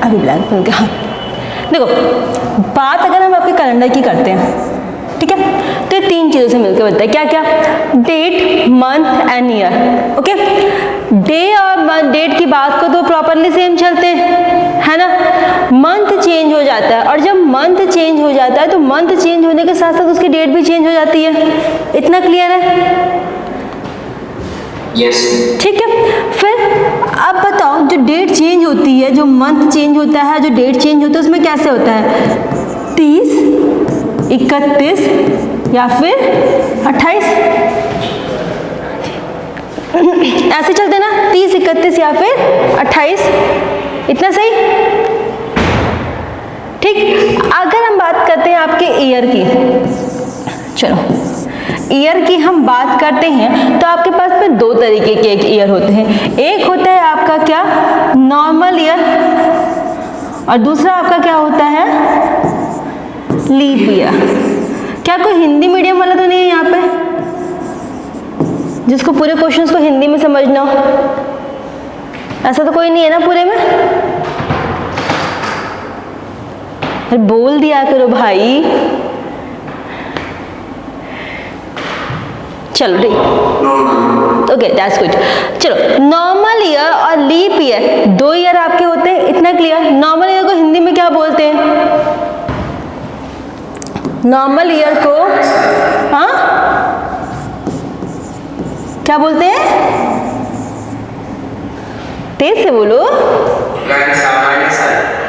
अभी ब्लैंक मिल गया। देखो बात अगर हम आपके कैलेंडर की करते हैं, ठीक है, तो ये 3 चीज़ों से मिलकर बनता है। क्या क्या? Date, month and year. Okay, day और डेट की बात को तो प्रॉपरली सेम चलते हैं, है ना। मंथ चेंज हो जाता है, और जब मंथ चेंज हो जाता है तो मंथ चेंज होने के साथ साथ उसकी डेट भी चेंज हो जाती है। इतना क्लियर है? यस। ठीक है, फिर अब बताओ, जो डेट चेंज होती है, जो मंथ चेंज होता है, जो डेट चेंज होता है, उसमें कैसे होता है? 30, 31 या फिर 28, ऐसे चलते ना, 30, 31 या फिर 28। इतना सही? ठीक। अगर हम बात करते हैं आपके ईयर की, चलो ईयर की हम बात करते हैं तो आपके पास में 2 तरीके के ईयर होते हैं। एक होता है आपका क्या? नॉर्मल ईयर, और दूसरा आपका क्या होता है? Leap year. क्या कोई हिंदी मीडियम वाला तो नहीं है यहाँ पे जिसको पूरे क्वेश्चंस को हिंदी में समझना हो? ऐसा तो कोई नहीं है ना पूरे में? अरे बोल दिया करो भाई। चलो ठीक, ओके दैट्स गुड। चलो नॉर्मल ईयर और लीप ईयर 2 ईयर आपके होते हैं, इतना क्लियर। नॉर्मल ईयर को हिंदी में क्या बोलते हैं? नॉर्मल ईयर को हाँ क्या बोलते हैं? तेज से बोलो।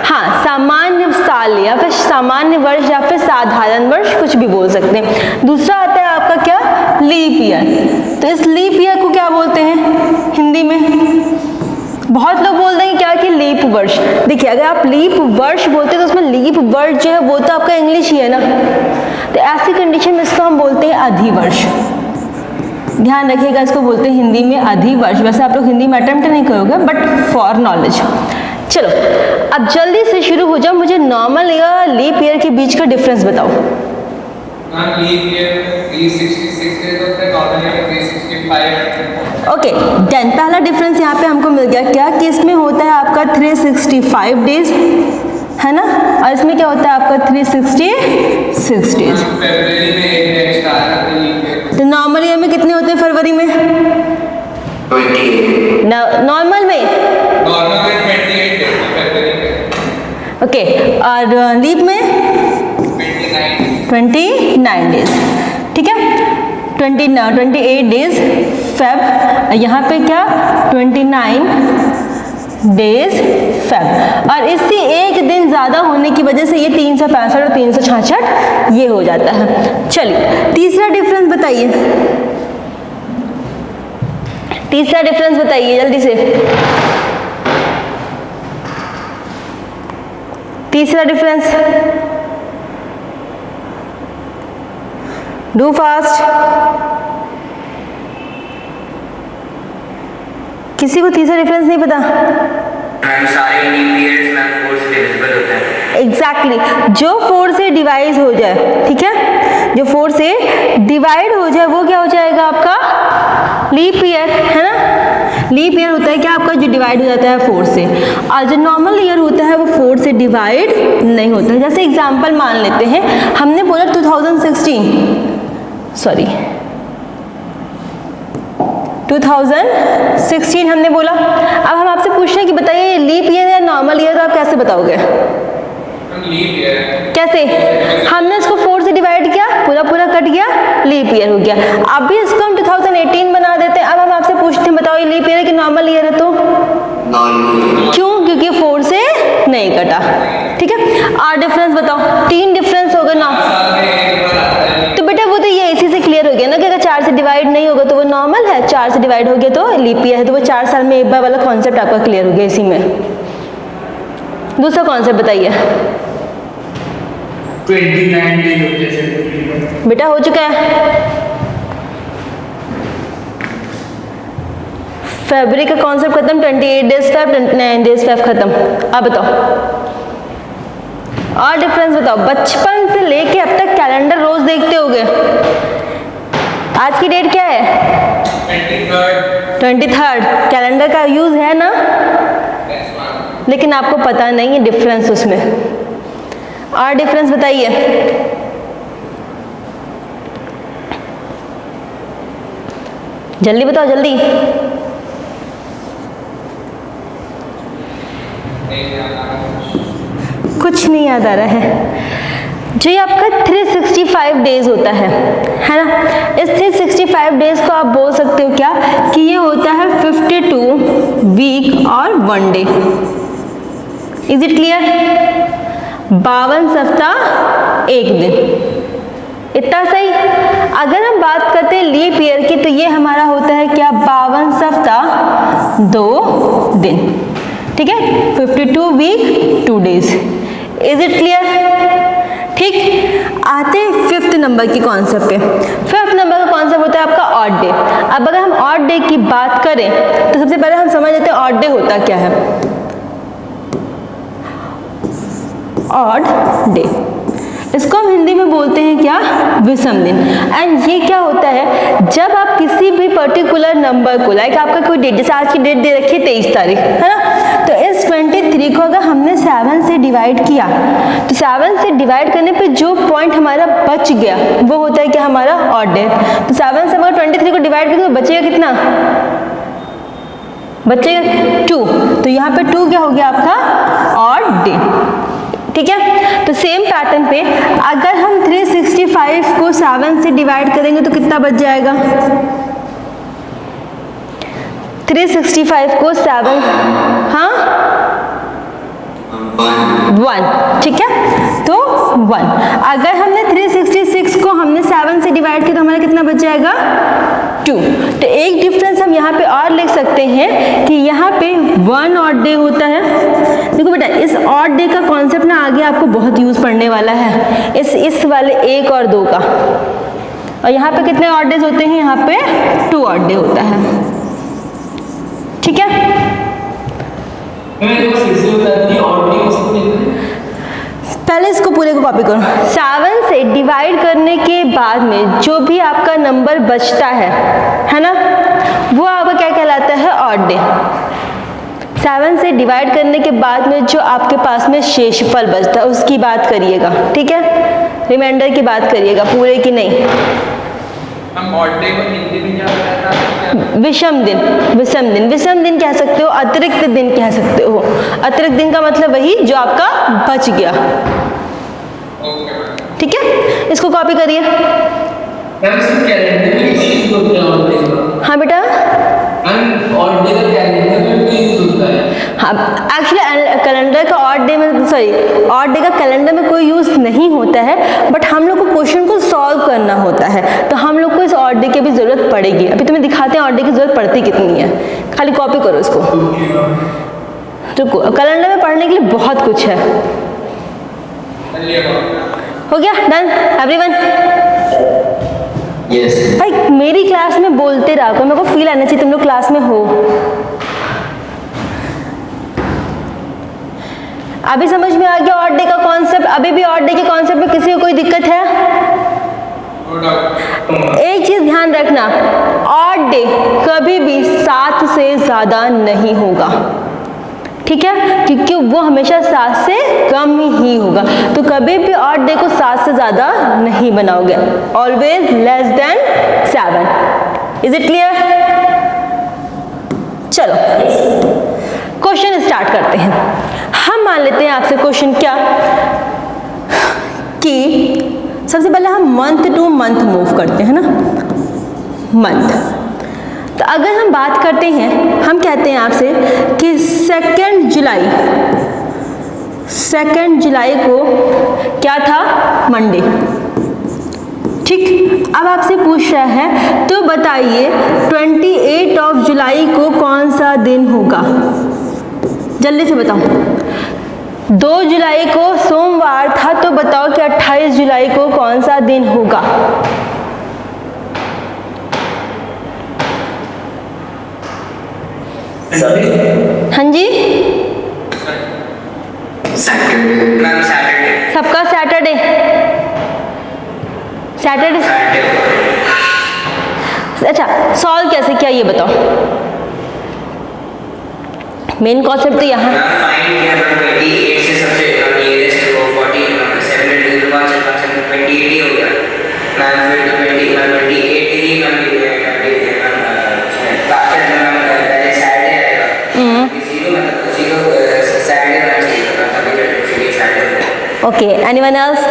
हाँ, सामान्य साल या फिर सामान्य वर्ष या फिर साधारण वर्ष, कुछ भी बोल सकते हैं। दूसरा आता है आपका क्या? Leap year. तो इस लीप ईयर को क्या बोलते हैं हिंदी में? बहुत लोग बोल देंगे क्या कि लीप वर्ष। देखिए अगर आप लीप वर्ष बोलते हैं तो उसमें लीप वर्ष जो है वो तो आपका इंग्लिश ही है ना, तो ऐसी कंडीशन में इसको हम बोलते हैं अधिवर्ष। ध्यान रखिएगा, इसको बोलते हैं हिंदी में अधिवर्ष। वैसे आप लोग हिंदी में अटेम्प्ट नहीं करोगे, बट फॉर नॉलेज। चलो अब जल्दी से शुरू हो जाओ, मुझे नॉर्मल ईयर और लीप ईयर के बीच का डिफरेंस बताओ। लीप ईयर 366 डेज होता है, नॉर्मल ईयर 365। Okay done. पहला डिफरेंस यहाँ पे हमको मिल गया क्या कि इसमें होता है आपका 365 डेज, है ना, और इसमें क्या होता है आपका 366 डेज। फरवरी में एक डे एक्स्ट्रा आता है लीप ईयर। तो नॉर्मल ईयर में कितने होते हैं फरवरी में? 20। नॉर्मल में 28 डेज फरवरी में। ओके, और लीप में 29 डेज। ठीक है, 28 डेज फेब, यहाँ पे क्या 29 डेज फेब, और इससे एक दिन ज़्यादा होने की वजह से ये 365 और 366 ये हो जाता है। चलिए तीसरा डिफरेंस बताइए, तीसरा डिफरेंस बताइए जल्दी से। तीसरा डिफरेंस, डू फास्ट। किसी को तीसरा डिफरेंस नहीं पता? सारे लीप ईयर्स में 4 से डिविजिबल होता है। एग्जैक्टली, जो 4 से डिवाइड हो जाए, ठीक है, जो 4 से डिवाइड हो जाए वो क्या हो जाएगा आपका लीप ईयर, है ना। लीप ईयर होता है क्या आपका जो डिवाइड हो जाता है 4 से, और जो नॉर्मल ईयर होता है वो 4 से डिवाइड नहीं होता है। जैसे एग्जांपल मान लेते हैं, हमने बोला 2016 हमने बोला। अब हम आपसे पूछ रहे हैं कि बताइए लीप ईयर या नॉर्मल ईयर, तो आप कैसे बताओगे? Leap year. कैसे? हमने इसको 4 से डिवाइड किया, पूरा पूरा कट गया, लीप ईयर हो गया। अब भी इसको हम 2018 बना देते हैं। अब हम आपसे पूछते हैं बताओ ये लीप ईयर है कि नॉर्मल ईयर है? तो क्यों? क्योंकि 4 से नहीं कटा। ठीक है, और डिफरेंस बताओ, 3 डिफरेंस होगा ना। तो बेटा वो तो ये इसी से क्लियर हो गया ना कि अगर 4 से डिवाइड नहीं होगा तो वो नॉर्मल है, 4 से डिवाइड हो गया तो लीप ईयर है। तो वो 4 साल में एक बार वाला कॉन्सेप्ट आपका क्लियर हो गया इसी में। दूसरा कॉन्सेप्ट बताइए। 29 डेज होते हैं बेटा, हो चुका है। फरवरी का कॉन्सेप्ट खत्म, 28 डेज फेब, 29 डेज फेब खत्म। अब बताओ और डिफरेंस बताओ। बचपन से लेके अब तक कैलेंडर रोज देखते होगे। आज की डेट क्या है? 23rd। कैलेंडर का यूज है ना? लेकिन आपको पता नहीं है डिफरेंस उसमें। और डिफरेंस बताइए। जल्दी बताओ जल्दी। कुछ नहीं याद आ रहा है। जो ये आपका 365 डेज होता है ना, इस 365 डेज को आप बोल सकते हो क्या कि ये होता है 52 वीक और 1 डे। Is it clear? 52 सप्ताह 1 दिन, इतना सही। अगर हम बात करते हैं लीप ईयर की तो ये हमारा होता है क्या, 52 सप्ताह 2 दिन। ठीक है, 52 week 2 days. Is it clear? ठीक, आते हैं 5th नंबर की कॉन्सेप्ट पे। 5th नंबर का कॉन्सेप्ट होता है आपका ऑड डे। अब अगर हम ऑड डे की बात करें तो सबसे पहले हम समझ लेते हैं ऑड डे होता क्या है। ऑड डे, इसको हम हिंदी में बोलते हैं क्या, विषम दिन। एंड ये क्या होता है, जब आप किसी भी पर्टिकुलर नंबर को, लाइक आपका कोई डेट, जैसे आज की डेट दे रखी है 23 तारीख, है ना, तो इस 23 को अगर हमने 7 से डिवाइड किया तो 7 से डिवाइड करने पे जो पॉइंट हमारा बच गया वो होता है क्या, हमारा ऑड डे। तो 7 से अगर 23 को डिवाइड करेंगे तो बचेगा कितना, बचेगा 2। तो यहाँ पे 2 क्या हो गया आपका, ऑड डे। ठीक है, तो सेम पैटर्न पे अगर हम 365 को 7 से डिवाइड करेंगे तो कितना बच जाएगा, 365 को 7, हाँ 1, ठीक है, तो 1। अगर हमने 366 को हमने 7 से डिवाइड किया तो हमारा कितना बच जाएगा, 2। तो एक डिफरेंस हम यहाँ पे और लिख सकते हैं कि यहाँ पे 1 ऑड डे होता है। देखो बेटा, इस ऑड डे का कॉन्सेप्ट ना आगे आपको बहुत यूज पड़ने वाला है, इस वाले 1 और 2 का। और यहाँ पे कितने ऑड डेज होते हैं, यहाँ पे 2 ऑड डे होता है। ठीक है, पहले इसको पूरे को कॉपी करो। 7 से डिवाइड करने के बाद में जो भी आपका नंबर बचता है ना, वो आपका क्या कहलाता है, ऑड डे। 7 से डिवाइड करने के बाद में जो आपके पास में शेषफल बचता है उसकी बात करिएगा, ठीक है, रिमाइंडर की बात करिएगा, पूरे की नहीं। हम ऑड डे को हिंदी में क्या कहते हैं, विषम दिन। विषम दिन, विषम दिन कह सकते हो, अतिरिक्त दिन कह सकते हो। अतिरिक्त दिन का मतलब वही जो आपका बच गया। ठीक है, इसको कॉपी करिए। हाँ बेटा, हाँ एक्चुअली कैलेंडर का ऑड डे में, सॉरी ऑड डे का कैलेंडर में कोई यूज नहीं होता है, बट हम लोग को क्वेश्चन को सॉल्व करना होता है तो हम लोग को इस ऑड डे की भी जरूरत पड़ेगी। अभी तुम्हें दिखाते हैं ऑड डे की जरूरत पड़ती कितनी है, खाली कॉपी करो इसको। तो कैलेंडर में पढ़ने के लिए बहुत कुछ है। हो गया, डन एवरीवन? यस भाई मेरी क्लास में बोलते रहा करो, मेरे को फील आना चाहिए तुम लोग क्लास में हो। अभी समझ में आ गया ऑड डे का कॉन्सेप्ट? अभी भी ऑड डे के कॉन्सेप्ट में किसी को कोई दिक्कत है? एक चीज ध्यान रखना, ऑड डे कभी भी 7 से ज्यादा नहीं होगा, ठीक है, क्योंकि वो हमेशा 7 से कम ही होगा। तो कभी भी ऑड डे को 7 से ज्यादा नहीं बनाओगे, always less than 7। Is it clear? चलो क्वेश्चन स्टार्ट करते हैं। हम मान लेते हैं आपसे क्वेश्चन क्या, कि सबसे पहले हम मंथ टू मंथ मूव करते हैं ना, मंथ। तो अगर हम बात करते हैं, हम कहते हैं आपसे कि 2 जुलाई को क्या था, मंडे, ठीक। अब आपसे पूछ रहा है तो बताइए 28 जुलाई को कौन सा दिन होगा, जल्दी से बताओ। 2 जुलाई को सोमवार था, तो बताओ कि 28 जुलाई को कौन सा दिन होगा। हाँ जी, सैटरडे। सबका सैटरडे। सैटरडे, अच्छा सॉल्व कैसे किया ये बताओ। मेन कॉन्सेप्ट तो यहाँ फाइंड किया मैम 28 से सबसे नियरेस्ट वो 40 7 के बाद चला 28 ही हो गया मैम। फिर तो 20 मैम 28 ही मैम पहले सैटरडे आएगा 0 मतलब 0 सैटरडे मैम चाहिए तभी फिर सैटरडे। Okay, anyone else?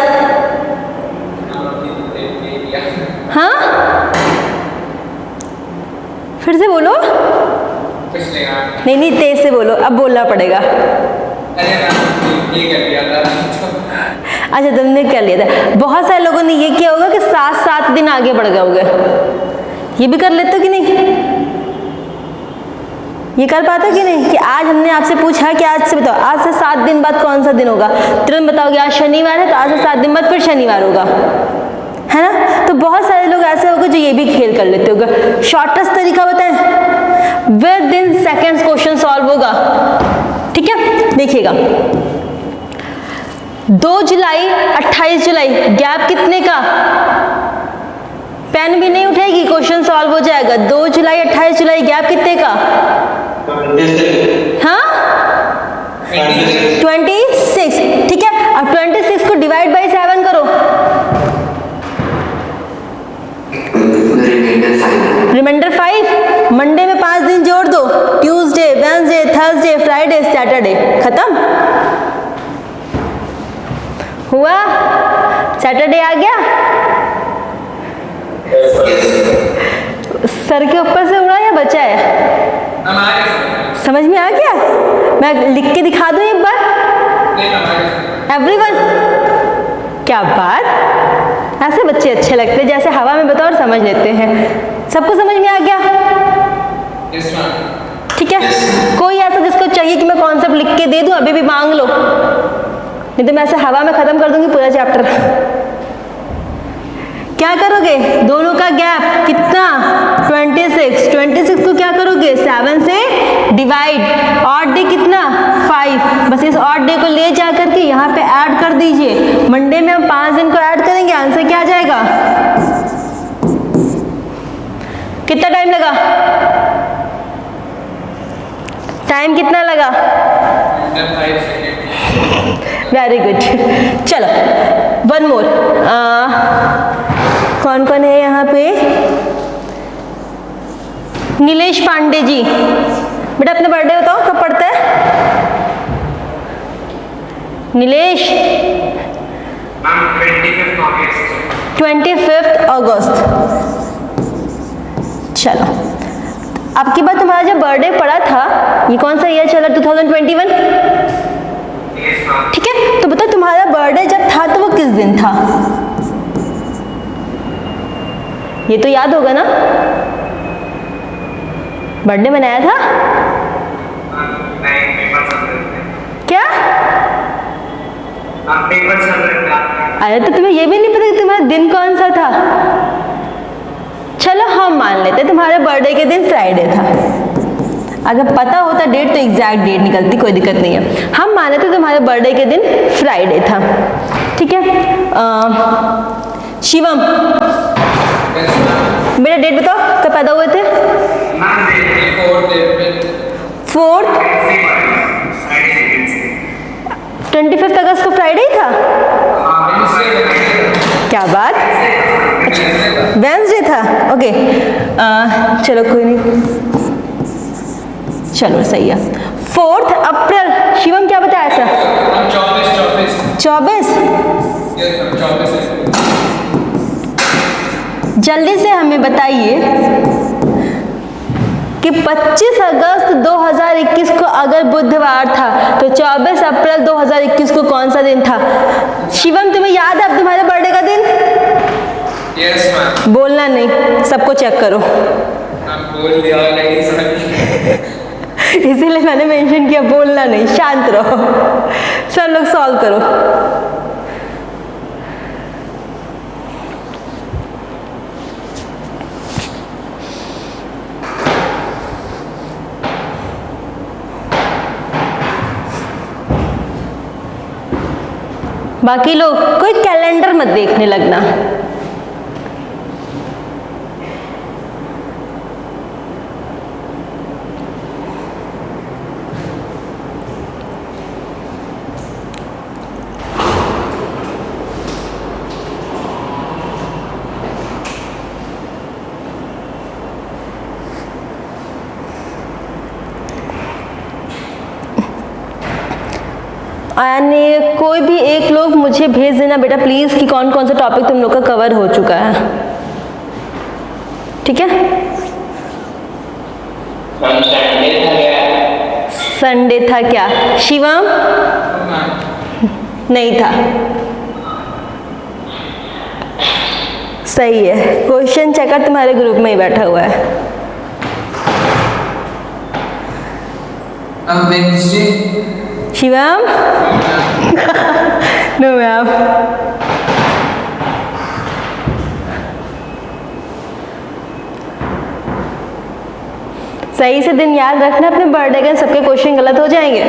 हाँ, फिर से बोलो। कुछ नहीं यार। नहीं नहीं, तेज से बोलो, अब बोलना पड़ेगा। अरे मैम ये कर लिया था। अच्छा, तुमने कर लिया था। बहुत सारे लोगों ने ये किया होगा कि 7-7 दिन आगे बढ़ गए होगे। ये भी कर लेते हो कि नहीं? ये कर पाते हो कि नहीं? कि आज हमने आपसे पूछा कि आज से बताओ, आज से 7 दिन बाद कौन सा दिन होगा, तुरंत बताओगे आज शनिवार है, तो आज से 7 दिन बाद फिर शनिवार होगा, है ना? तो बहुत सारे लोग ऐसे होंगे जो ये भी खेल कर लेते होंगे। शॉर्टेस्ट तरीका बताएं, with in seconds question solve होगा। ठीक है, देखिएगा 2 जुलाई 28 जुलाई गैप कितने का? पेन भी नहीं उठेगी, क्वेश्चन सॉल्व हो जाएगा। 2 जुलाई 28 जुलाई गैप कितने का? हाँ, 26। ठीक है, अब 26 को डिवाइड बाई 7 करो। रिमाइंडर 5। मंडे में 5 दिन जोड़ दो, Tuesday, Wednesday, Thursday, Friday, Saturday, खत्म हुआ। सैटरडे आ गया, सर के ऊपर से उड़ा या बचा है? समझ में आ गया? मैं लिख के दिखा दूं एक बार? एवरीवन, क्या बात, ऐसे बच्चे अच्छे लगते हैं जैसे हवा में बताओ और समझ लेते हैं। सबको समझ में आ गया? ठीक है, कोई ऐसा जिसको चाहिए कि मैं कॉन्सेप्ट लिख के दे दूं अभी भी मांग लो, नहीं तो मैं ऐसे हवा में खत्म कर दूंगी पूरा चैप्टर। क्या करोगे? दोनों का गैप कितना? 26 को क्या करोगे? 7 से डिवाइड। ऑड डे कितना? 5। बस इस ऑड डे को ले जा करके यहाँ पे ऐड कर दीजिए। मंडे में हम 5 दिन को ऐड करेंगे, आंसर क्या आ जाएगा? कितना टाइम लगा? टाइम कितना लगा? 5 सेकेंड। Very good. चलो वन मोर। कौन कौन है यहाँ पे? नीलेश पांडे जी, बेटा अपना बर्थडे बताओ, कब पड़ता है? नीलेश? 25 अगस्त। चलो, अब की बात तुम्हारा जब बर्थडे पड़ा था, ये कौन सा ईयर चला? 2021। ठीक है, तो बताओ तुम्हारा बर्थडे जब था तो वो किस दिन था? ये तो याद होगा ना? बर्थडे मनाया था क्या? अरे तो तुम्हें ये भी नहीं पता कि तुम्हारा दिन कौन सा था? चलो हम मान लेते तुम्हारे बर्थडे के दिन फ्राइडे था। अगर पता होता डेट तो एग्जैक्ट डेट निकलती, कोई दिक्कत नहीं है। हम माने थे तुम्हारे बर्थडे के दिन फ्राइडे था। ठीक है, शिवम मेरा डेट बताओ, कब पैदा हुए थे? 4th 25 अगस्त को फ्राइडे ही था। क्या बात, वेडनेसडे था। ओके, चलो कोई नहीं, चलो सही है। 4 अप्रैल। शिवम क्या बताया था? 24। जल्दी से हमें बताइए कि 25 अगस्त 2021 को अगर बुधवार था तो 24 अप्रैल 2021 को कौन सा दिन था? शिवम तुम्हें याद है अब तुम्हारे बर्थडे का दिन? Yes ma'am. बोलना नहीं, सबको चेक करो। बोल दिया इसीलिए मैंने मेंशन किया, बोलना नहीं, शांत रहो। सब लोग सॉल्व करो। बाकी लोग कोई कैलेंडर मत देखने लगना। यानी कोई भी एक लोग मुझे भेज देना बेटा प्लीज़ कि कौन कौन सा टॉपिक तुम लोग का कवर हो चुका है, ठीक है। संडे था क्या शिवम? नहीं था। सही है, क्वेश्चन चेकर तुम्हारे ग्रुप में ही बैठा हुआ है। Shivam no ma'am. सही से दिन याद रखना अपने बर्थडे का, सबके क्वेश्चन गलत हो जाएंगे।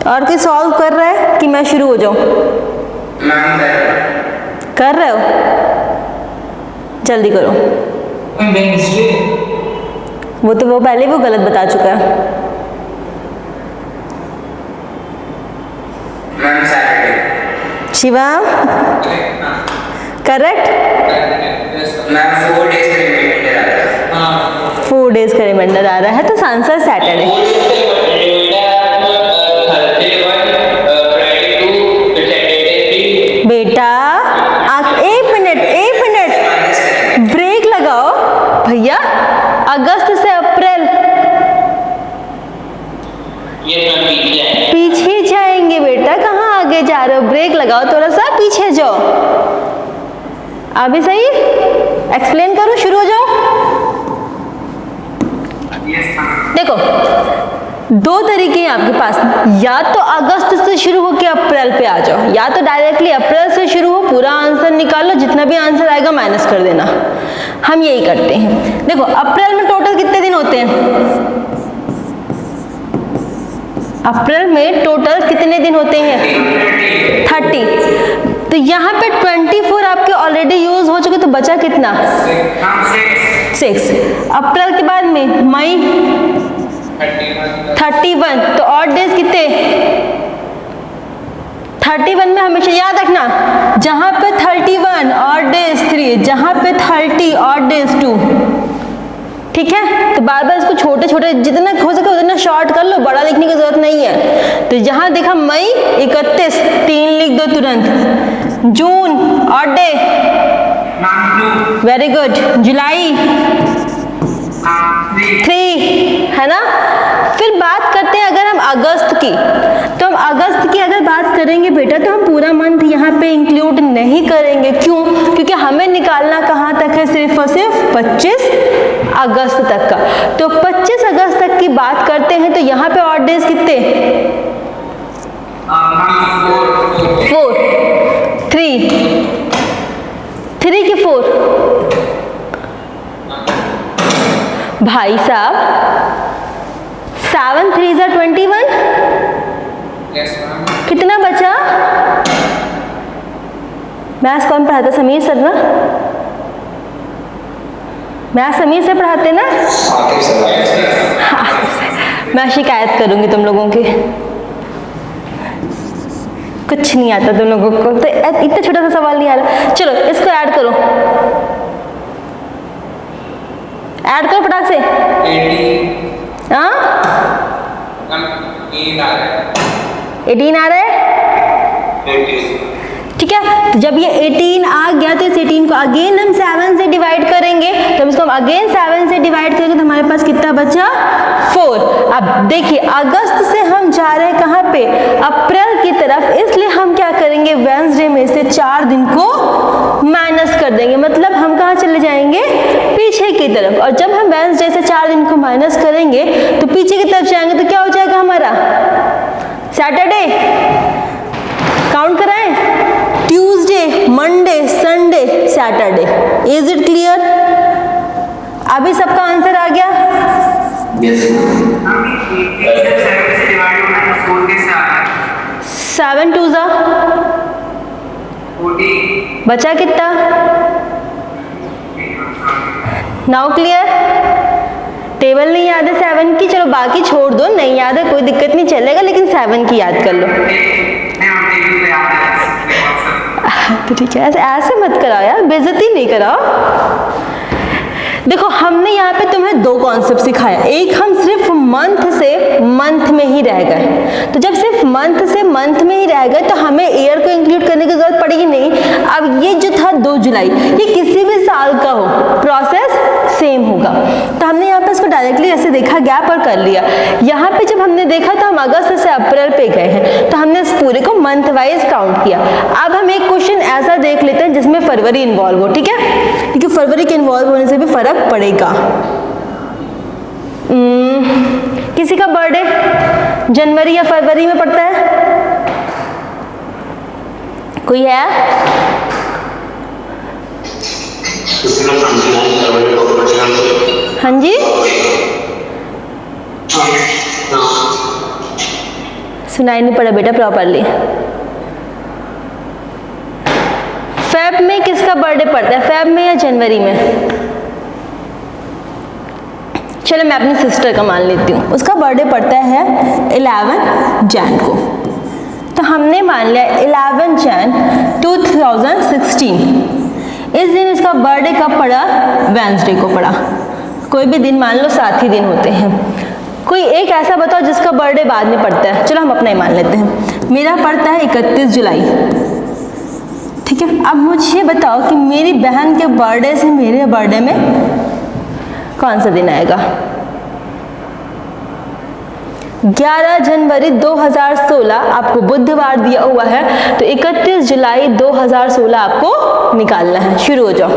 और कोई सॉल्व कर रहा है कि मैं शुरू हो जाऊं? कर रहे हो? जल्दी करो। वो पहले वो गलत बता चुका है। शिवम करेक्ट? 4 डेज का रिमाइंडर आ रहा है तो आंसर सैटरडे। बेटा एक मिनट ब्रेक लगाओ भैया। अगस्त से अप्रैल पीछे जाएंगे बेटा, कहाँ आगे जा रहे हो? ब्रेक लगाओ, थोड़ा सा पीछे जाओ। अभी सही एक्सप्लेन करूं, शुरू हो जाओ। देखो 2 तरीके हैं आपके पास, या तो अगस्त से शुरू होकर अप्रैल पे आ जाओ, या तो डायरेक्टली अप्रैल से शुरू हो, पूरा आंसर निकालो, जितना भी आंसर आएगा माइनस कर देना। हम यही करते हैं। देखो अप्रैल में टोटल कितने दिन होते हैं? अप्रैल में टोटल कितने दिन होते हैं? 30। तो यहाँ पे 24 आपके ऑलरेडी यूज हो चुके, तो बचा कितना? 6। अप्रैल के बाद में मई 31, तो ऑड डेज कितने? 31 में हमेशा याद रखना, जहां पे 31 ऑड डेज 3, जहां पे 30 ऑड डेज 2, ठीक है। तो बार बार इसको छोटे छोटे जितना हो सके उतना शॉर्ट कर लो, बड़ा लिखने की जरूरत नहीं है। तो जहां देखा मई 31, 3 लिख दो तुरंत। जून ऑड डे, वेरी गुड। जुलाई 3 है ना। फिर बात करते हैं अगर हम अगस्त की, तो हम अगस्त की अगर बात करेंगे बेटा तो हम पूरा मंथ यहाँ पे इंक्लूड नहीं करेंगे। क्यों? क्योंकि हमें निकालना कहाँ तक है? सिर्फ और सिर्फ 25 अगस्त तक का। तो 25 अगस्त तक की बात करते हैं तो यहाँ पे ऑड डेज कितने? 4, 3 के 4। भाई साहब 7 3 जा 21, कितना बचा? मैथ्स कौन पढ़ाता? समीर सर ना। मैथ्स समीर से पढ़ाते ना। मैं शिकायत करूंगी तुम लोगों की, कुछ नहीं आता तुम लोगों को, तो इतना छोटा सा सवाल नहीं आ रहा। चलो इसको ऐड करो, ऐड करो फटाक से। 18 आ रहा है, ठीक है। तो जब ये 18 आ गया तो इस 18 को अगेन हम 7 से डिवाइड करेंगे। तो इसको हम अगेन 7 से डिवाइड करेंगे तो हमारे पास कितना बचा? 4। अब देखिए अगस्त से हम जा रहे हैं कहाँ पे? अप्रैल की तरफ, इसलिए हम क्या करेंगे? वेडनेसडे में से 4 दिन को माइनस कर देंगे, मतलब हम कहाँ चले जाएंगे? पीछे की तरफ। और जब हम वेडनेसडे से 4 दिन को माइनस करेंगे तो पीछे की तरफ जाएंगे तो क्या हो जाएगा हमारा? सैटरडे। काउंट कराएं, Tuesday, Monday, Sunday, Saturday. Is it clear? अभी सबका आंसर आ गया? Yes. 7 2 जा 40, बचा कितना? Now clear? टेबल नहीं याद है 7 की, चलो बाकी छोड़ दो, नहीं याद है कोई दिक्कत नहीं, चलेगा, लेकिन 7 की याद कर लो। तो ठीक है, ऐसे मत कराओ यार, बेइज्जती नहीं कराओ। देखो हमने यहाँ पे तुम्हें दो कॉन्सेप्ट सिखाया, एक हम सिर्फ मंथ से मंथ में ही रह गए, तो जब सिर्फ मंथ से मंथ में ही रह गए तो हमें ईयर को इंक्लूड करने की जरूरत पड़ेगी नहीं। अब ये जो था 2 जुलाई, ये किसी भी साल का हो, प्रोसेस सेम होगा। तो हमने यहाँ पे इसको डायरेक्टली ऐसे देखा, गैप और कर लिया। यहाँ पे जब हमने देखा तो हम अगस्त से अप्रैल पे गए हैं, तो हमने इस पूरे को मंथ वाइज काउंट किया। अब हम एक क्वेश्चन ऐसा देख लेते हैं जिसमें फरवरी इन्वॉल्व हो, ठीक है, क्योंकि फरवरी के इन्वॉल्व होने से भी फर्क पड़ेगा। किसी का बर्थडे जनवरी या फरवरी में पड़ता है? कोई है? हाँ जी, सुनाई नहीं पड़ा बेटा प्रॉपरली। फेब में किसका बर्थडे पड़ता है, फेब में या जनवरी में? चलो मैं अपनी सिस्टर का मान लेती हूँ, उसका बर्थडे पड़ता है 11 जैन को, तो हमने मान लिया 11 जैन 2016। इस दिन इसका बर्थडे कब पड़ा? वेंसडे को पड़ा। कोई भी दिन मान लो, 7 ही दिन होते हैं। कोई एक ऐसा बताओ जिसका बर्थडे बाद में पड़ता है। चलो हम अपना ही मान लेते हैं, मेरा पड़ता है 31 जुलाई, ठीक है। अब मुझे बताओ कि मेरी बहन के बर्थडे से मेरे बर्थडे में कौन सा दिन आएगा? 11 जनवरी 2016 आपको बुधवार दिया हुआ है, तो 31 जुलाई 2016 आपको निकालना है। शुरू हो जाओ।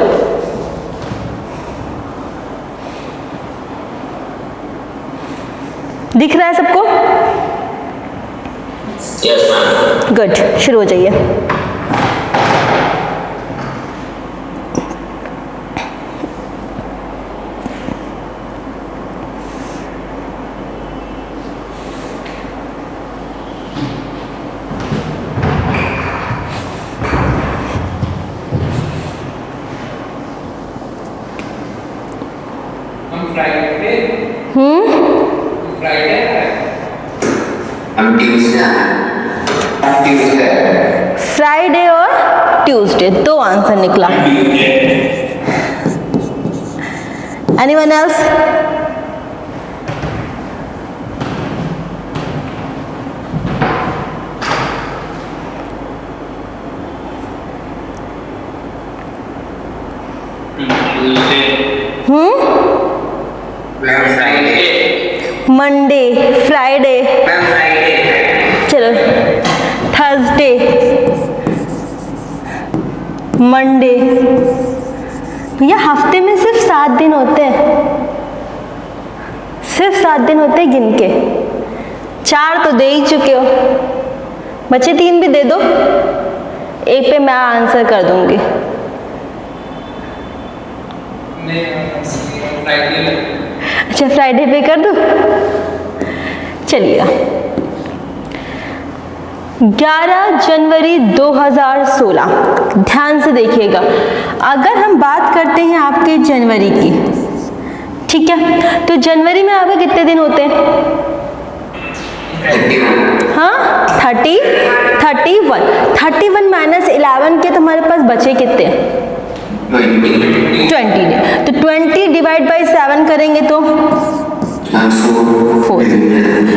दिख रहा है सबको? Yes ma'am. गुड, शुरू हो जाइए। फ्राइडे और ट्यूसडे, 2 आंसर निकला। Anyone else? मंडे, फ्राइडे, चलो थर्सडे, मंडे। भैया हफ्ते में सिर्फ 7 दिन होते हैं, सिर्फ 7 दिन होते हैं गिन के। 4 तो दे ही चुके हो, बचे 3 भी दे दो, एक पे मैं आंसर कर दूंगी। अच्छा फ्राइडे पे कर दूं? चलिएगा। 11 जनवरी 2016, ध्यान से देखिएगा। अगर हम बात करते हैं आपके जनवरी की, ठीक है, तो जनवरी में आपके कितने दिन होते हैं? हाँ 31 माइनस 11 के तुम्हारे पास बचे कितने? 20। तो 20 डिवाइड बाई 7 करेंगे तो 4।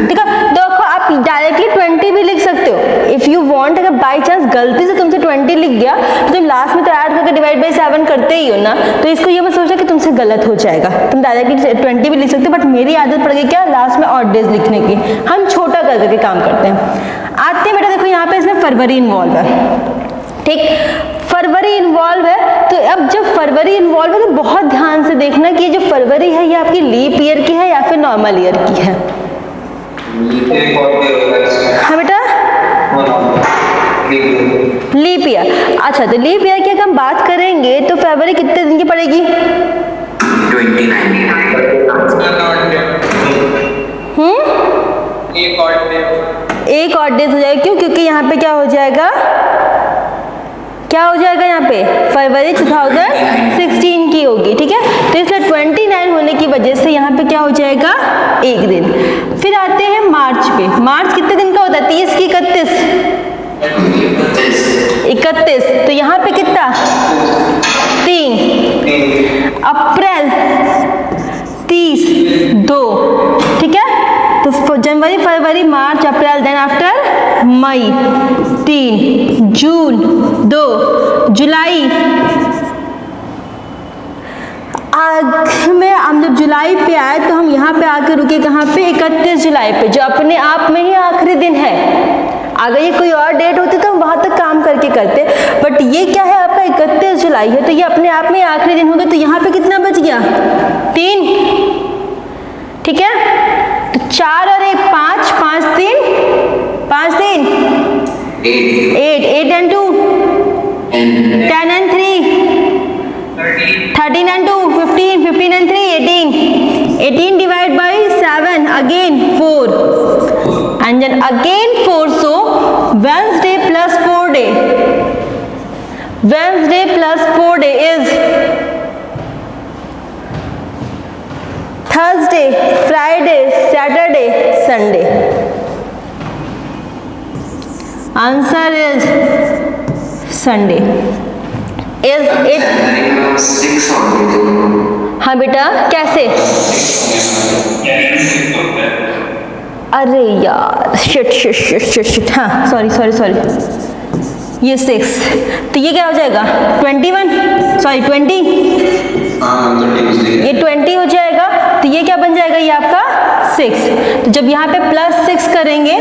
ठीक है, देखो आप डायरेक्टली 20 भी लिख सकते हो इफ यू वांट। अगर बाई चांस गलती से तुमसे 20 लिख गया तो तुम लास्ट में तो ऐड करके डिवाइड बाई 7 करते ही हो ना, तो इसको ये मत सोचो कि तुमसे गलत हो जाएगा। तुम डायरेक्टली 20 भी लिख सकते हो, बट मेरी आदत पड़ गई क्या लास्ट में ऑड डेज लिखने की, हम छोटा कर करके काम करते हैं। आते हैं बेटा, देखो यहाँ पे इसमें फरवरी इन्वॉल्व है, ठीक, फरवरी इन्वॉल्व है। तो अब जब फरवरी इन्वॉल्व है तो बहुत ध्यान से देखना कि जो फरवरी है ये आपकी लीप ईयर की है या फिर नॉर्मल ईयर की है। हाँ बेटा, लीप ईयर। अच्छा, तो लीप ईयर की अगर हम बात करेंगे तो फरवरी कितने दिन की पड़ेगी? 29। एक ऑड डेज हो जाएगा। क्यों? क्योंकि यहाँ पे क्या हो जाएगा, क्या हो जाएगा यहाँ पे फरवरी 2016 की होगी, ठीक है। तो इसलिए 29 होने की वजह से यहाँ पे क्या हो जाएगा, एक दिन। फिर आते हैं मार्च पे। मार्च कितने दिन का होता है? 30 की 31? 31, तो यहाँ पे कितना 3, अप्रैल 30, 2, ठीक है। तो जनवरी, फरवरी, मार्च, अप्रैल, देन आफ्टर मई 3, जून 2, जुलाई। में हम जब जुलाई पे आए तो हम यहाँ पे आके रुके कहाँ पे 31 जुलाई पे, जो अपने आप में ही आखिरी दिन है। अगर ये कोई और डेट होती तो हम वहाँ तक काम करके करते, बट ये क्या है आपका 31 जुलाई है, तो ये अपने आप में आखिरी दिन हो गया। तो यहाँ पे कितना बच गया 3, ठीक है। तो 4 और 1 5, 5 3 8, 8 and 2 10 and 3 13 and 2 15, 15 and 3 18, 18 divided by 7, again 4, and then again 4, so Wednesday plus 4 day, Wednesday plus 4 day is Thursday, Friday, Saturday, Sunday. Answer is Sunday. Is it? 6 only. हाँ बेटा, कैसे? अरे यार शिट, हाँ सॉरी, ये 6, तो ये क्या हो जाएगा 21, सॉरी 20, ये 20 हो जाएगा। तो ये क्या बन जाएगा, ये आपका 6। तो जब यहाँ पे +6 करेंगे,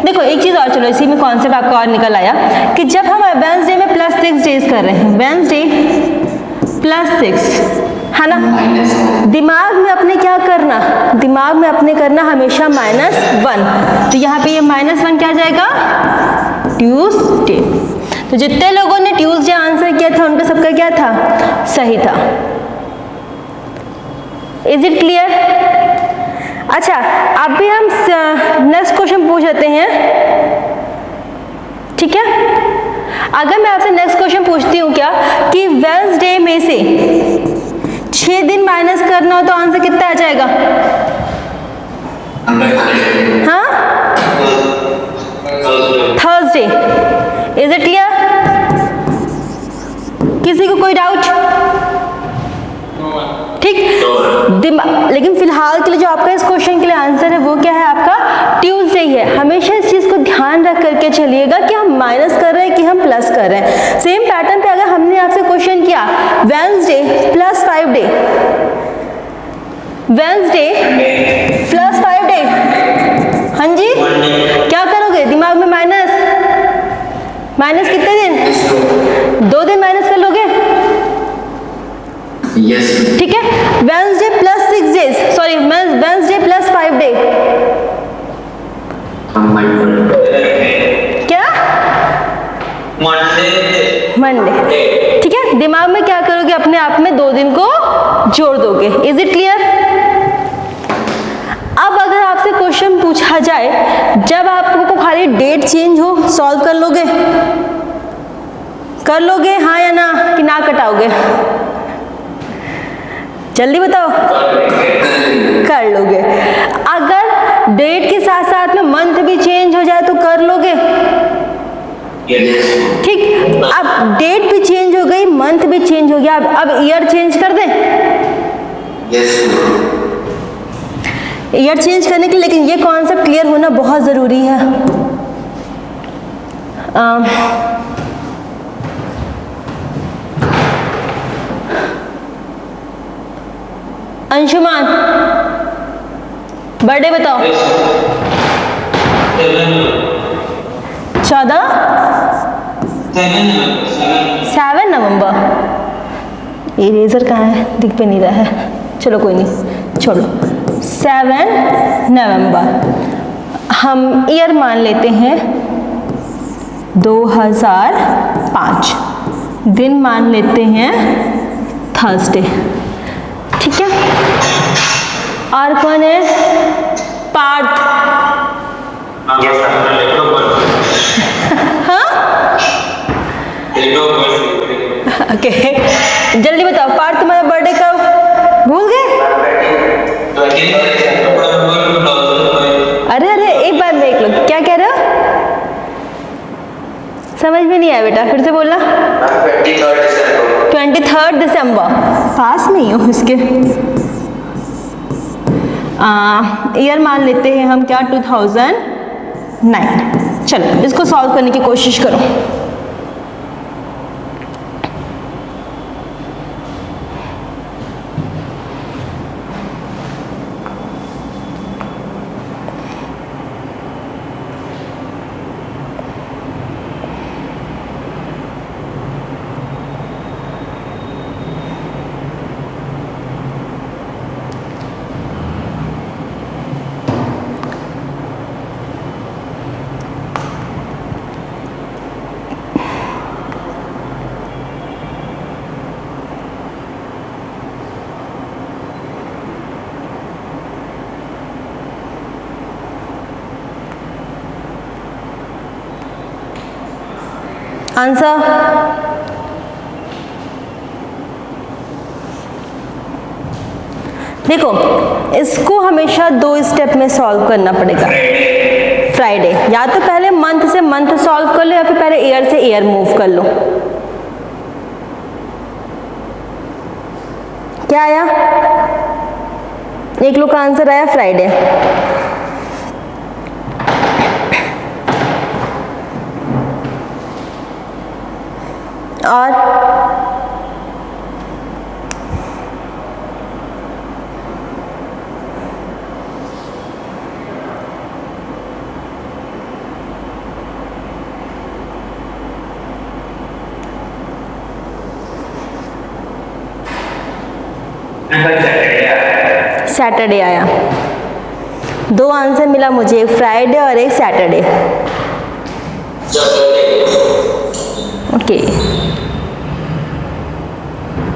देखो एक चीज़ और, चलो इसी में कॉन्सेप्ट आपका और निकल आया कि जब हम वेडनेसडे में +6 डेज कर रहे हैं, वेडनेसडे +6 है ना, दिमाग में अपने क्या करना, दिमाग में अपने करना हमेशा -1। तो यहाँ पे ये -1 क्या जाएगा, ट्यूसडे। तो जितने लोगों ने ट्यूसडे आंसर किया था उनका सबका क्या था, सही था। Is it clear? अच्छा, अभी हम नेक्स्ट क्वेश्चन पूछ लेते हैं, ठीक है। अगर मैं आपसे नेक्स्ट क्वेश्चन पूछती हूँ क्या कि वेडनेसडे में से 6 दिन माइनस करना हो तो आंसर कितना आ जाएगा? हाँ, थर्सडे। Is it clear? किसी को कोई डाउट? ठीक, लेकिन फिलहाल के लिए जो आपका इस क्वेश्चन के लिए आंसर है वो क्या है, आपका ट्यूसडे ही है। हमेशा इस चीज को ध्यान रख करके चलिएगा कि हम माइनस कर रहे हैं कि हम प्लस कर रहे हैं। सेम पैटर्न पे अगर हमने आपसे क्वेश्चन किया वेडनेसडे +5 डे, वेडनेसडे +5 डे, हाँ जी, क्या करोगे, दिमाग में माइनस कितने दिन, 2 दिन माइनस कर लोगे, Yes. ठीक है। Wednesday +6 days, sorry Wednesday +5 day, क्या, मंडे, ठीक है। दिमाग में क्या करोगे, अपने आप में 2 दिन को जोड़ दोगे। Is it clear? अब अगर आपसे क्वेश्चन पूछा जाए जब आपको खाली डेट चेंज हो, सॉल्व कर लोगे, हाँ या ना, कि ना कटाओगे, जल्दी बताओ, कर लोगे। अगर डेट के साथ साथ में मंथ भी चेंज हो जाए तो कर लोगे, ठीक। अब डेट भी चेंज हो गई, मंथ भी चेंज हो गया, अब ईयर चेंज कर दें, ईयर चेंज करने के लिए, लेकिन ये कॉन्सेप्ट क्लियर होना बहुत जरूरी है। अंशुमान, बर्थडे बताओ। 7 नवंबर। इरेजर कहाँ है, दिख पे नहीं रहा है, चलो कोई नहीं, छोड़ो। 7 नवंबर, हम ईयर मान लेते हैं 2005, दिन मान लेते हैं थर्सडे, ठीक है। और कौन है, पार्थ, हाँ, ओके, जल्दी बताओ पार्थ, तुम्हारा बर्थडे कब, भूल गए? अरे एक बार देख लो, क्या कह रहे हो, समझ में नहीं आया बेटा, फिर से बोलना। 23 दिसंबर, पास में ही हो इसके। ईयर मान लेते हैं हम क्या, 2009। चलो इसको सॉल्व करने की कोशिश करो। आंसर देखो, इसको हमेशा 2 स्टेप में सॉल्व करना पड़ेगा। फ्राइडे, या तो पहले मंथ से मंथ सॉल्व कर लो या फिर पहले ईयर से ईयर मूव कर लो। क्या आया? एक लोग का आंसर आया फ्राइडे। और सैटरडे आया। 2 आंसर मिला मुझे, एक फ्राइडे और एक सैटरडे। ओके,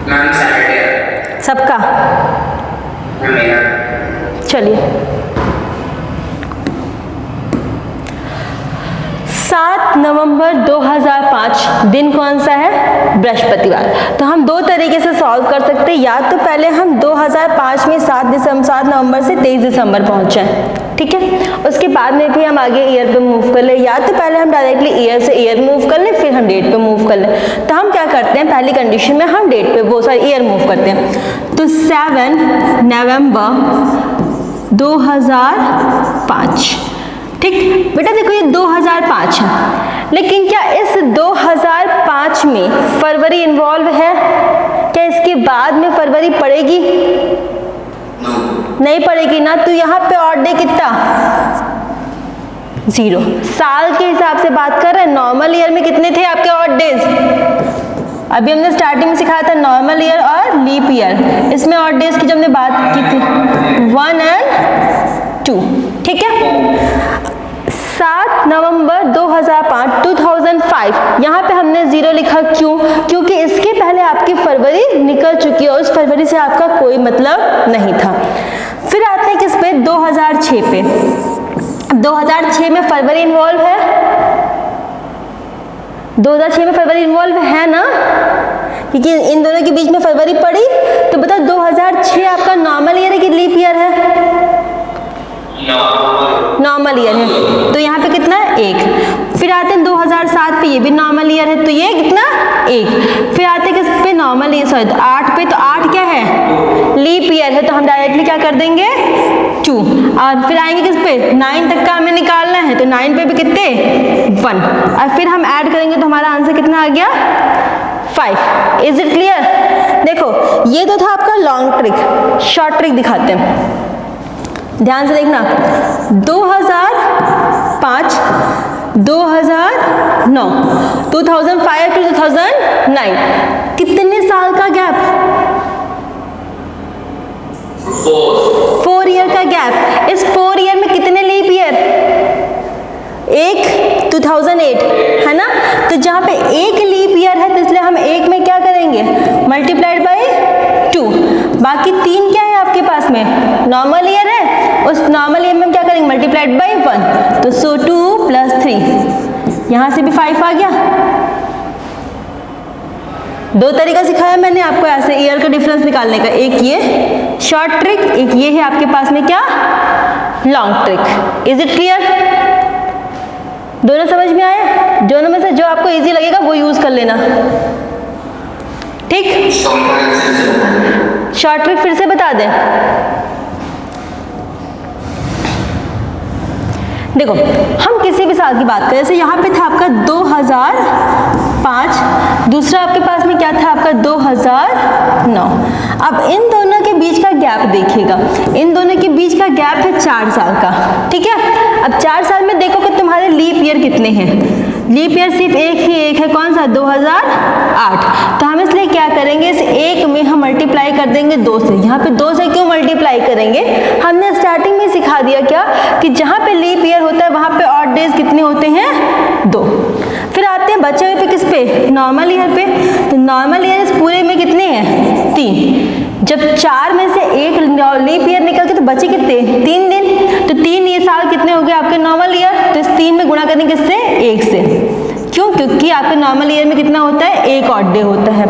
मैम सैटरडे सबका? चलिए, 7 नवंबर 2005 दिन कौन सा है? बृहस्पतिवार। तो हम 2 तरीके से सॉल्व कर सकते हैं, या तो पहले हम 2005 में 7 नवंबर से 23 दिसंबर पहुंच जाए, ठीक है, उसके बाद में भी हम आगे ईयर पे मूव कर ले, या तो पहले हम डायरेक्टली ईयर से ईयर मूव कर ले, फिर हम डेट पे मूव कर ले। तो हम क्या करते हैं, पहली कंडीशन में हम डेट पे ईयर मूव करते हैं। तो 7 नवंबर 2005, ठीक बेटा। देखो ये 2005 है, लेकिन क्या इस 2005 में फरवरी इन्वॉल्व है? क्या इसके बाद में फरवरी पड़ेगी? नहीं पड़ेगी ना। तो यहाँ पे ऑड डे कितना? 0। साल के हिसाब से बात कर रहे हैं। नॉर्मल ईयर में कितने थे आपके ऑड डेज? अभी हमने स्टार्टिंग में सिखाया था नॉर्मल ईयर और लीप ईयर। इसमें ऑड डेज की जो हमने बात की थी 1 और 2, ठीक है। 7 नवंबर 2005 यहाँ पे हमने 0 लिखा, क्यों? क्योंकि इसके पहले आपकी फरवरी निकल चुकी है, उस फरवरी से आपका कोई मतलब नहीं था। फिर आते हैं किस पे? 2006 पे। 2006 में फरवरी इन्वॉल्व है? 2006 में फरवरी इन्वॉल्व है ना, क्योंकि इन दोनों के बीच में फरवरी पड़ी। तो बताओ 2006 आपका नॉर्मल ईयर है कि लीप ईयर है? नॉर्मल ईयर है, तो यहाँ पे कितना है? 1। फिर आते हैं 2007 पे, ये भी नॉर्मल ईयर है, तो ये कितना? 1। फिर आते हैं किस पे? नॉर्मल ईयर, सॉरी 8 पे। तो 8 क्या है? लीप ईयर है, तो हम डायरेक्टली क्या कर देंगे? 2। और फिर आएंगे किस पे? 9 तक का हमें निकालना है, तो 9 पे भी कितने? 1। और फिर हम ऐड करेंगे तो हमारा आंसर कितना आ गया? 5। Is it clear? देखो ये तो था आपका लॉन्ग ट्रिक। शॉर्ट ट्रिक दिखाते हैं, ध्यान से देखना। 2005, 2009, 2005 to 2009, कितने साल का गैप? 4 ईयर का गैप। इस 4 ईयर में कितने लीप ईयर? 1 2008 है ना। तो जहाँ पे 1 लीप ईयर है, तो इसलिए हम 1 में क्या करेंगे? Multiplied by 2। बाकी 3 क्या है आपके पास में? नॉर्मल ईयर है, उस नॉर्मल ईयर में हम क्या करेंगे? Multiplied by 1। तो 2 + 3, यहाँ से भी 5 आ गया। 2 तरीका सिखाया मैंने आपको ऐसे ईयर का डिफरेंस निकालने का। एक ये शॉर्ट ट्रिक, एक ये है आपके पास में क्या? Long trick. Is it clear? दोनों समझ में आया? दोनों में से जो आपको इजी लगेगा वो यूज कर लेना, ठीक। शॉर्ट ट्रिक फिर से बता दें। देखो हम किसी भी साल की बात करें, जैसे यहाँ पे था आपका 2005, दूसरा आपके पास में क्या था आपका 2009। अब इन दोनों के बीच का गैप देखिएगा, इन दोनों के बीच का गैप है 4 साल का, ठीक है। अब 4 साल में देखो कि तुम्हारे लीप ईयर कितने हैं। लीप ईयर सिर्फ एक है, कौन सा, 2008। तो हम इसलिए क्या करेंगे, इस एक में हम मल्टीप्लाई कर देंगे 2 से। यहाँ पे 2 से क्यों मल्टीप्लाई करेंगे, हमने स्टार्टिंग में सिखा दिया क्या कि जहाँ पे लीप ईयर होता है वहाँ पे ऑड डेज कितने होते हैं, 2। फिर आते हैं बचे हुए पे, किस पे, नॉर्मल ईयर पे। तो नॉर्मल ईयर इस पूरे में कितने हैं, 3। जब 4 में से एक लीप ईयर निकल के तो बचे कितने, 3 दिन। तो 3 ये साल कितने हो गए आपके नॉर्मल ईयर, तो इस 3 में गुणा करेंगे किससे, 1 से। क्यों, क्योंकि आपके नॉर्मल ईयर में कितना होता है, 1 ऑड डे होता है।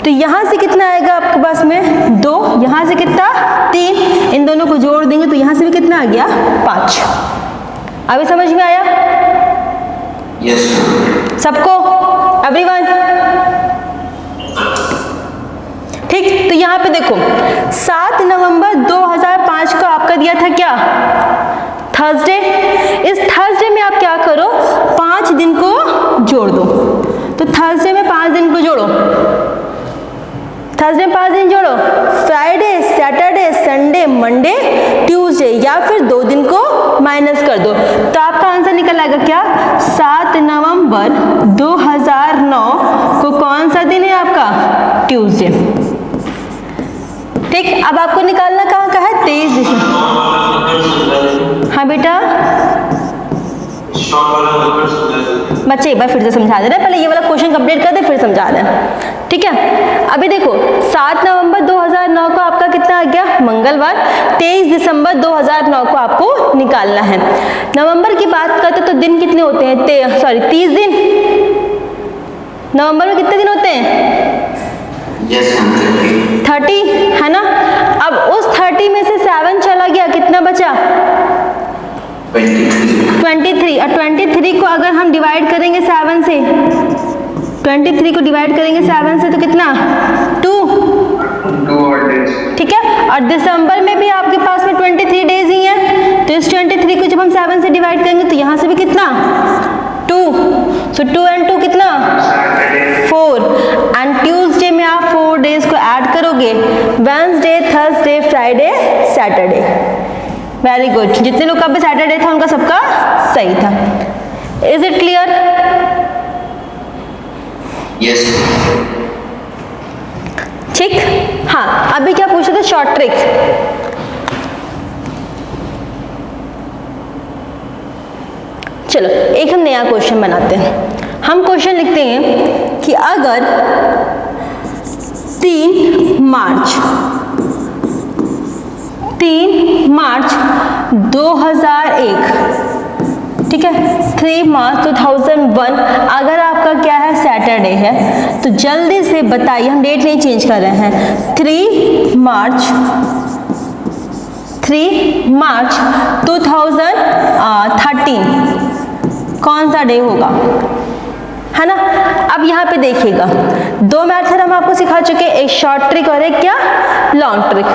तो यहाँ से कितना आएगा आपके पास में 2, यहाँ से कितना 3, इन दोनों को जोड़ देंगे तो यहाँ से भी कितना आ गया 5। अभी समझ में आया सबको, एवरीवन, ठीक। तो यहाँ पे देखो 7 नवंबर 2005 को आपका दिया था क्या, थर्सडे। इस थर्सडे में आप क्या करो, 5 दिन को जोड़ दो। तो थर्सडे में 5 दिन को जोड़ो, थर्सडे में 5 दिन जोड़ो, Friday, Saturday, Sunday, Monday, Tuesday, या फिर 2 दिन को माइनस कर दो। तो आपका आंसर निकल आएगा क्या, 7 नवंबर 2009 को कौन सा दिन है आपका, ट्यूसडे, ठीक। अब आपको निकालना कहाँ का है, 23 दिसंबर। हाँ बेटा, बच्चे एक बार फिर से समझा दे रहे हैं, पहले ये वाला क्वेश्चन कंप्लीट कर दे फिर समझा रहे हैं, ठीक है। अभी देखो 7 नवंबर 2009 को आपका कितना आ गया, मंगलवार। 23 दिसंबर 2009 को आपको निकालना है। नवंबर की बात करते तो दिन कितने होते हैं, 30 दिन। नवंबर में कितने दिन होते हैं, 30, है ना। अब उस 30 में से 7 चला गया, कितना बचा, 23। और 23 को अगर हम डिवाइड करेंगे 7 से, 23 को डिवाइड करेंगे 7 से तो कितना, 2, ठीक है। और दिसंबर में भी आपके पास में 23 डेज ही हैं, तो इस 23 को जब हम 7 से डिवाइड करेंगे तो यहाँ से भी कितना, 2। सो 2 and 2 कितना, 4। एंड ट्यूसडे में आप 4 डेज को ऐड करोगे, Wednesday, Thursday, Friday, Saturday. Very good, जितने लोग का भी सैटरडे था उनका सबका सही था। इज इट क्लियर, यस, ठीक। हाँ, अभी क्या पूछे थे, शॉर्ट ट्रिक। चलो एक हम नया क्वेश्चन बनाते हैं। हम क्वेश्चन लिखते हैं कि अगर 3 मार्च 2001, ठीक है, 3 मार्च 2001 अगर आपका क्या है, सैटरडे है, तो जल्दी से बताइए, हम डेट नहीं चेंज कर रहे हैं। 3 मार्च 2013 कौन सा डे होगा, है ना। अब यहाँ पे देखिएगा 2 मेथड हम आपको सिखा चुके हैं, एक शॉर्ट ट्रिक और एक क्या, लॉन्ग ट्रिक।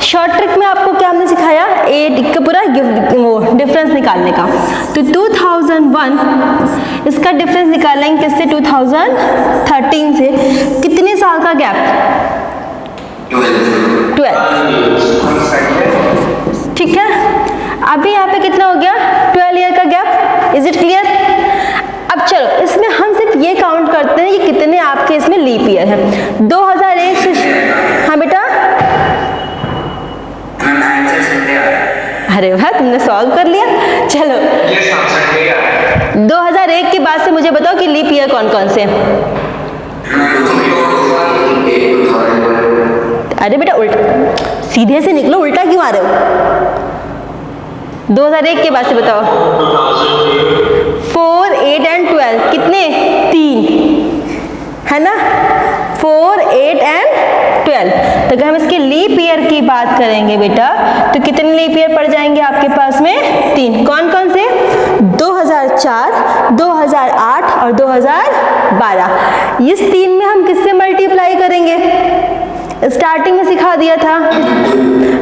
शॉर्ट ट्रिक में आपको क्या हमने सिखाया, एक पूरा डिफरेंस निकालने का। तो 2001 इसका डिफरेंस निकालेंगे किससे, 2013 से। कितने साल का गैप, 12, ठीक है। अभी यहाँ पे कितना हो गया, 12 ईयर का गैप। Is it clear. अब चलो इसमें हम सिर्फ ये काउंट करते हैं कि कितने आपके इसमें लीप ईयर है। 2001 से, हाँ बेटा, अरे वाह तुमने सॉल्व कर लिया। चलो 2001 के बाद से मुझे बताओ कि लीप ईयर कौन कौन से हैं। अरे बेटा उल्टा, सीधे से निकलो, उल्टा क्यों आ रहे हो। 2001 के बाद से बताओ। 4, 8 and 12 कितने, 3, है ना। 4, 8 and 12। तो अगर हम इसके लीप ईयर की बात करेंगे बेटा, तो कितने लीप ईयर पड़ जाएंगे आपके पास में, 3। कौन कौन से, 2004, 2008 और 2012। इस 3 में हम किससे मल्टीप्लाई करेंगे? स्टार्टिंग में सिखा दिया था,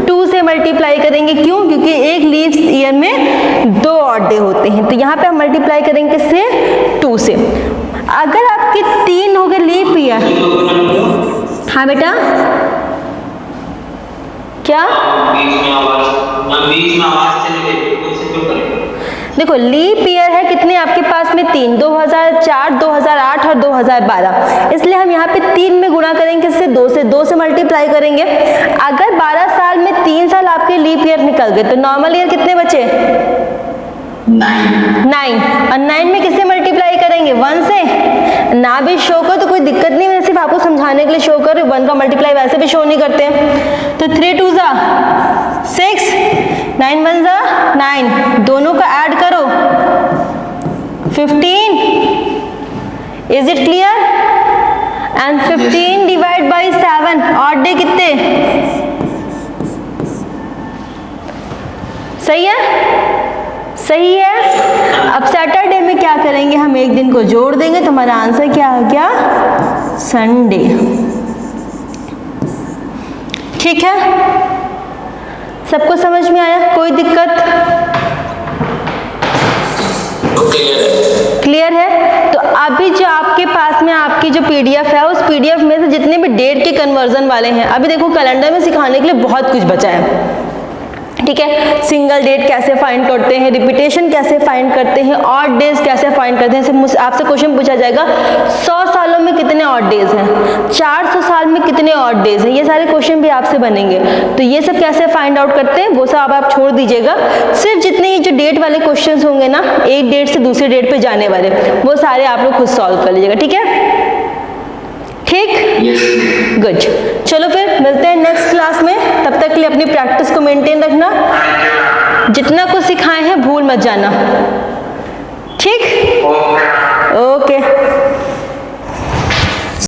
2 से मल्टीप्लाई करेंगे। क्यों? क्योंकि एक लीप ईयर में 2 ऑड डे होते हैं, तो यहाँ पे हम मल्टीप्लाई करेंगे किससे? 2 से। अगर आपके 3 हो गए लीप ईयर, हाँ बेटा क्या? देखो लीप ईयर है कितने आपके पास में? 3, 2004, 2008 और 2012, इसलिए हम यहाँ पे 3 में गुणा करेंगे किससे? 2 से मल्टीप्लाई करेंगे। अगर 12 साल में 3 साल आपके लीप ईयर निकल गए तो नॉर्मल ईयर कितने बचे? 9। और 9 में किससे मल्टीप्लाई करेंगे? 1 से। ना भी शो करो तो कोई दिक्कत नहीं, मैं सिर्फ आपको समझाने के लिए शो कर रही हूँ, 1 का मल्टीप्लाई वैसे भी शो नहीं करते हैं। तो 3 2 6, 9 1 9, दोनों का ऐड करो 15। Is it clear? And 15 divide by 7, odd day कितने? सही है? सही है। अब सैटरडे में क्या करेंगे? हम एक दिन को जोड़ देंगे तो हमारा आंसर क्या आ गया? संडे। ठीक है, सबको समझ में आया? कोई दिक्कत? क्लियर है? तो अभी जो आपके पास में आपकी जो पीडीएफ है, उस पीडीएफ में से जितने भी डेट के कन्वर्जन वाले हैं, अभी देखो कैलेंडर में सिखाने के लिए बहुत कुछ बचा है। ठीक है, सिंगल डेट कैसे फाइंड करते हैं, रिपीटेशन कैसे फाइंड करते हैं, ऑड डेज कैसे फाइंड करते हैं। आपसे क्वेश्चन पूछा जाएगा 100 सालों में कितने ऑड डेज हैं, 400 साल में कितने ऑड डेज हैं, ये सारे क्वेश्चन भी आपसे बनेंगे। तो ये सब कैसे फाइंड आउट करते हैं वो सब आप छोड़ दीजिएगा। सिर्फ जितने ये जो डेट वाले क्वेश्चन होंगे ना, एक डेट से दूसरे डेट पे जाने वाले, वो सारे आप लोग खुद सॉल्व कर लीजिएगा। ठीक है? ठीक, गुड। चलो फिर मिलते हैं नेक्स्ट क्लास में। तब तक के लिए अपनी प्रैक्टिस को मेंटेन रखना, जितना कुछ सिखाए हैं भूल मत जाना। ठीक, ओके।